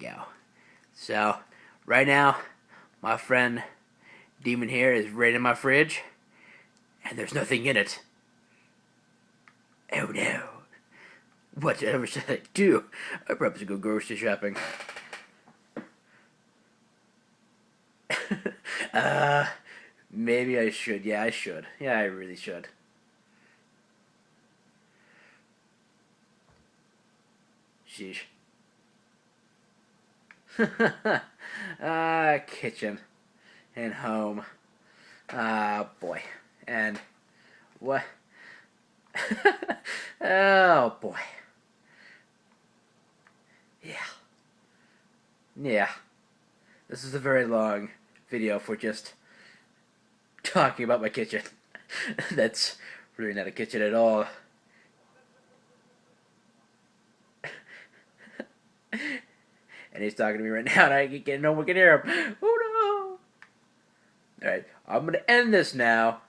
go. So, right now, my friend Demon here is raiding my fridge, and there's nothing in it. Oh no. Whatever should I do? I probably should go grocery shopping. uh, maybe I should. Yeah, I should. Yeah, I really should. Sheesh. Kitchen and home. Boy. And what? Oh, boy. Yeah. Yeah. This is a very long video for just talking about my kitchen. That's really not a kitchen at all. And he's talking to me right now, and I can no one can hear him. Oh no! Alright, I'm gonna end this now.